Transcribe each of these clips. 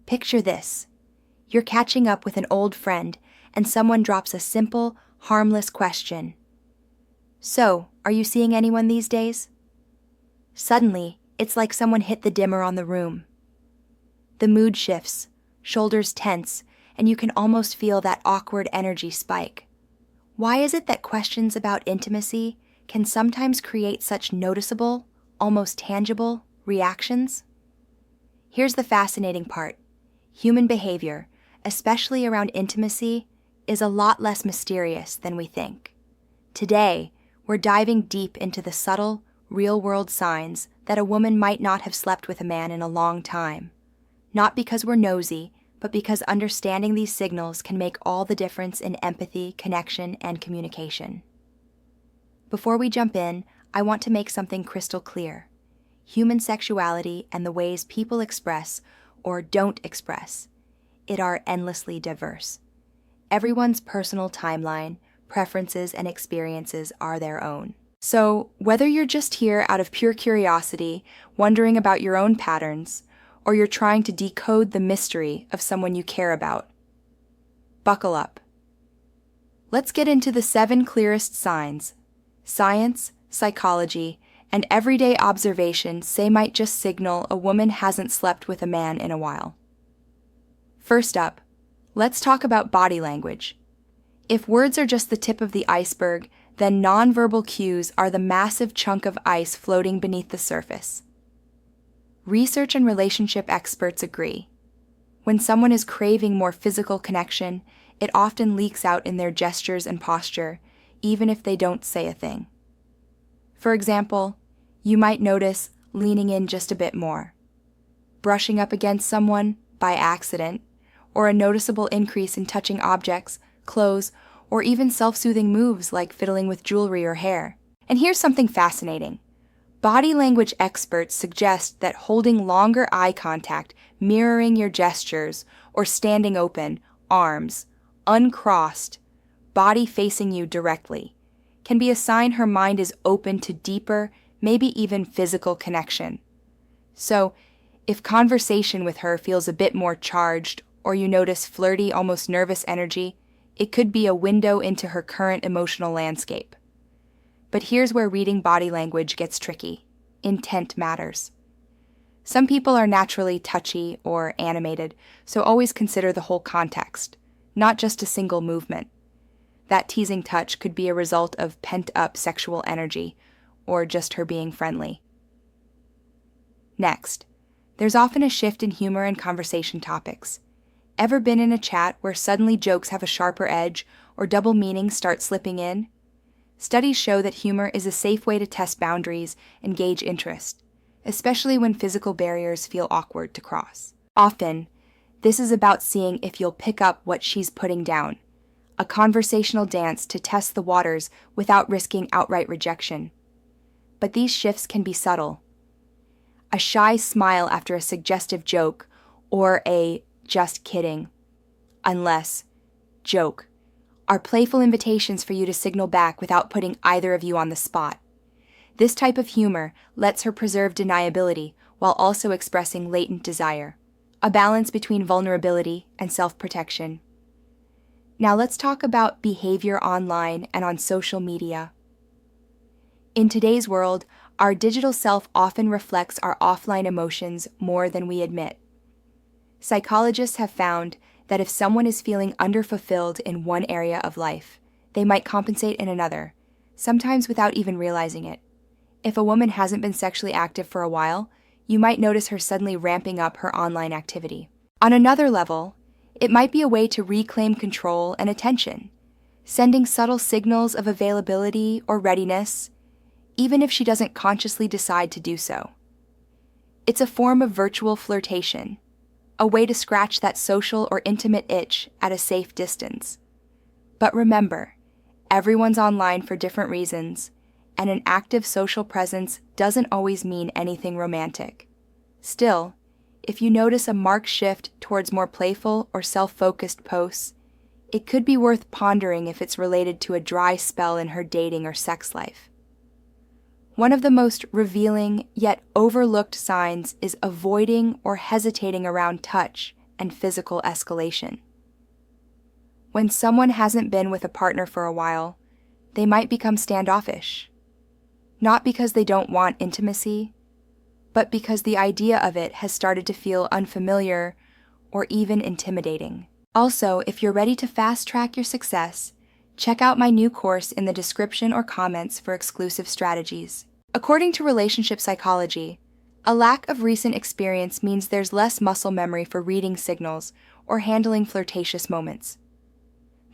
Picture this. You're catching up with an old friend, and someone drops a simple, harmless question. "So, are you seeing anyone these days?" Suddenly, it's like someone hit the dimmer on the room. The mood shifts, shoulders tense, and you can almost feel that awkward energy spike. Why is it that questions about intimacy can sometimes create such noticeable, almost tangible, reactions? Here's the fascinating part. Human behavior, especially around intimacy, is a lot less mysterious than we think. Today, we're diving deep into the subtle, real-world signs that a woman might not have slept with a man in a long time. Not because we're nosy, but because understanding these signals can make all the difference in empathy, connection, and communication. Before we jump in, I want to make something crystal clear. Human sexuality and the ways people express, or don't express, it are endlessly diverse. Everyone's personal timeline, preferences, and experiences are their own. So, whether you're just here out of pure curiosity, wondering about your own patterns, or you're trying to decode the mystery of someone you care about, buckle up. Let's get into the 7 clearest signs science, psychology, and everyday observation say might just signal a woman hasn't slept with a man in a while. First up, let's talk about body language. If words are just the tip of the iceberg, then nonverbal cues are the massive chunk of ice floating beneath the surface. Research and relationship experts agree. When someone is craving more physical connection, it often leaks out in their gestures and posture, even if they don't say a thing. For example, you might notice leaning in just a bit more, brushing up against someone by accident, or a noticeable increase in touching objects, clothes, or even self-soothing moves like fiddling with jewelry or hair. And here's something fascinating. Body language experts suggest that holding longer eye contact, mirroring your gestures, or standing open, arms, uncrossed, body facing you directly, can be a sign her mind is open to deeper, maybe even physical connection. So, if conversation with her feels a bit more charged, or you notice flirty, almost nervous energy, it could be a window into her current emotional landscape. But here's where reading body language gets tricky. Intent matters. Some people are naturally touchy or animated, so always consider the whole context, not just a single movement. That teasing touch could be a result of pent-up sexual energy, or just her being friendly. Next, there's often a shift in humor and conversation topics. Ever been in a chat where suddenly jokes have a sharper edge or double meanings start slipping in? Studies show that humor is a safe way to test boundaries and gauge interest, especially when physical barriers feel awkward to cross. Often, this is about seeing if you'll pick up what she's putting down, a conversational dance to test the waters without risking outright rejection. But these shifts can be subtle. A shy smile after a suggestive joke, or a "just kidding," unless joke, are playful invitations for you to signal back without putting either of you on the spot. This type of humor lets her preserve deniability while also expressing latent desire, a balance between vulnerability and self-protection. Now let's talk about behavior online and on social media. In today's world, our digital self often reflects our offline emotions more than we admit. Psychologists have found that if someone is feeling underfulfilled in one area of life, they might compensate in another, sometimes without even realizing it. If a woman hasn't been sexually active for a while, you might notice her suddenly ramping up her online activity. On another level, it might be a way to reclaim control and attention, sending subtle signals of availability or readiness, even if she doesn't consciously decide to do so. It's a form of virtual flirtation, a way to scratch that social or intimate itch at a safe distance. But remember, everyone's online for different reasons, and an active social presence doesn't always mean anything romantic. Still, if you notice a marked shift towards more playful or self-focused posts, it could be worth pondering if it's related to a dry spell in her dating or sex life. One of the most revealing yet overlooked signs is avoiding or hesitating around touch and physical escalation. When someone hasn't been with a partner for a while, they might become standoffish. Not because they don't want intimacy, but because the idea of it has started to feel unfamiliar or even intimidating. Also, if you're ready to fast-track your success, check out my new course in the description or comments for exclusive strategies. According to relationship psychology, a lack of recent experience means there's less muscle memory for reading signals or handling flirtatious moments.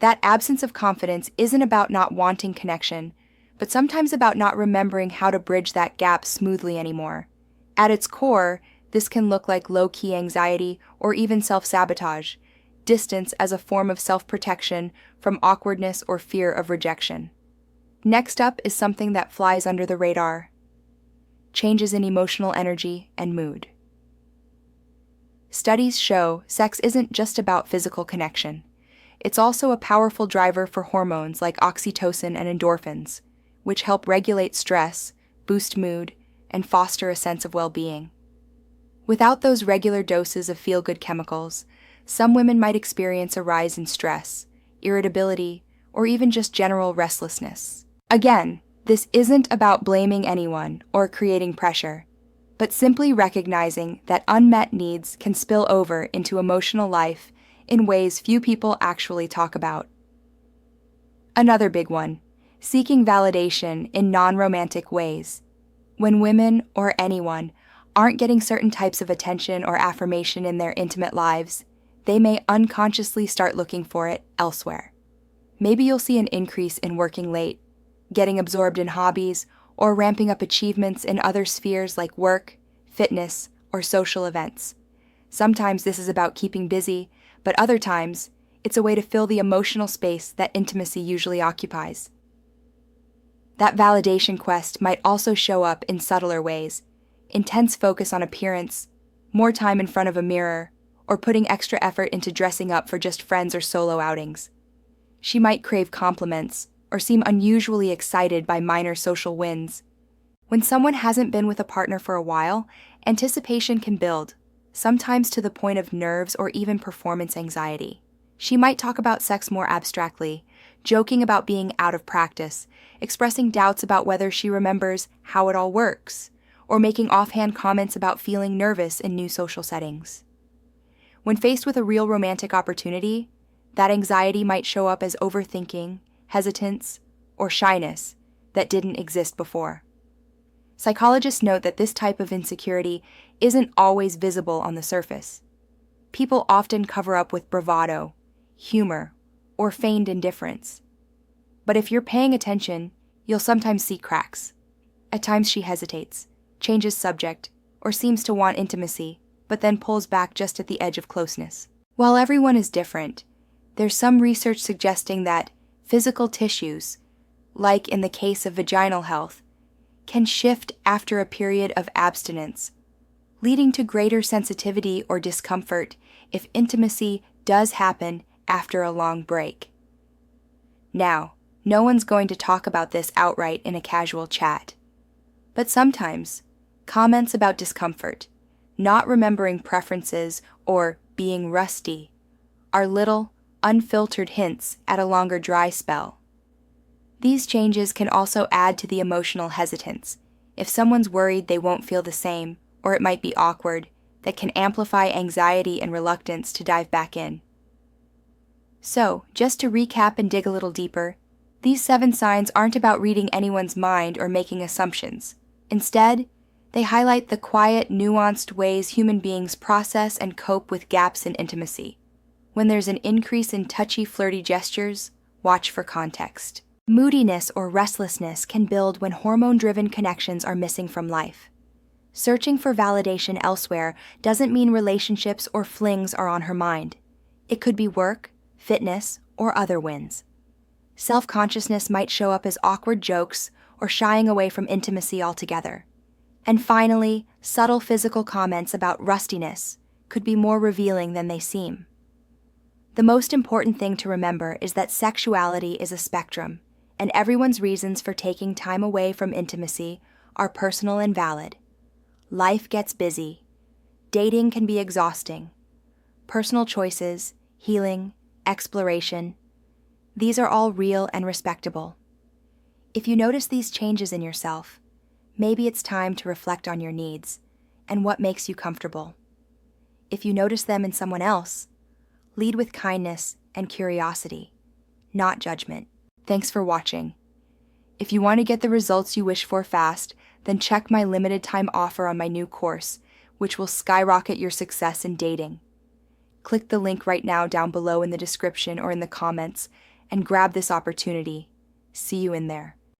That absence of confidence isn't about not wanting connection, but sometimes about not remembering how to bridge that gap smoothly anymore. At its core, this can look like low-key anxiety or even self-sabotage, distance as a form of self-protection from awkwardness or fear of rejection. Next up is something that flies under the radar: changes in emotional energy and mood. Studies show sex isn't just about physical connection. It's also a powerful driver for hormones like oxytocin and endorphins, which help regulate stress, boost mood, and foster a sense of well-being. Without those regular doses of feel-good chemicals, some women might experience a rise in stress, irritability, or even just general restlessness. Again, this isn't about blaming anyone or creating pressure, but simply recognizing that unmet needs can spill over into emotional life in ways few people actually talk about. Another big one: seeking validation in non-romantic ways. When women, or anyone, aren't getting certain types of attention or affirmation in their intimate lives, they may unconsciously start looking for it elsewhere. Maybe you'll see an increase in working late, getting absorbed in hobbies, or ramping up achievements in other spheres like work, fitness, or social events. Sometimes this is about keeping busy, but other times, it's a way to fill the emotional space that intimacy usually occupies. That validation quest might also show up in subtler ways: intense focus on appearance, more time in front of a mirror, or putting extra effort into dressing up for just friends or solo outings. She might crave compliments or seem unusually excited by minor social wins. When someone hasn't been with a partner for a while, anticipation can build, sometimes to the point of nerves or even performance anxiety. She might talk about sex more abstractly, joking about being out of practice, expressing doubts about whether she remembers how it all works, or making offhand comments about feeling nervous in new social settings. When faced with a real romantic opportunity, that anxiety might show up as overthinking, hesitance, or shyness that didn't exist before. Psychologists note that this type of insecurity isn't always visible on the surface. People often cover up with bravado, humor, or feigned indifference. But if you're paying attention, you'll sometimes see cracks. At times she hesitates, changes subject, or seems to want intimacy, but then pulls back just at the edge of closeness. While everyone is different, there's some research suggesting that physical tissues, like in the case of vaginal health, can shift after a period of abstinence, leading to greater sensitivity or discomfort if intimacy does happen after a long break. Now, no one's going to talk about this outright in a casual chat, but sometimes comments about discomfort, not remembering preferences, or being rusty are little, unfiltered hints at a longer dry spell. These changes can also add to the emotional hesitance. If someone's worried they won't feel the same, or it might be awkward, that can amplify anxiety and reluctance to dive back in. So, just to recap and dig a little deeper, these 7 signs aren't about reading anyone's mind or making assumptions. Instead, they highlight the quiet, nuanced ways human beings process and cope with gaps in intimacy. When there's an increase in touchy, flirty gestures, watch for context. Moodiness or restlessness can build when hormone-driven connections are missing from life. Searching for validation elsewhere doesn't mean relationships or flings are on her mind. It could be work, fitness, or other wins. Self-consciousness might show up as awkward jokes or shying away from intimacy altogether. And finally, subtle physical comments about rustiness could be more revealing than they seem. The most important thing to remember is that sexuality is a spectrum, and everyone's reasons for taking time away from intimacy are personal and valid. Life gets busy. Dating can be exhausting. personal choices, healing, exploration. These are all real and respectable. If you notice these changes in yourself, maybe it's time to reflect on your needs and what makes you comfortable. If you notice them in someone else, lead with kindness and curiosity, not judgment. Thanks for watching. If you want to get the results you wish for fast, then check my limited time offer on my new course, which will skyrocket your success in dating. Click the link right now down below in the description or in the comments and grab this opportunity. See you in there.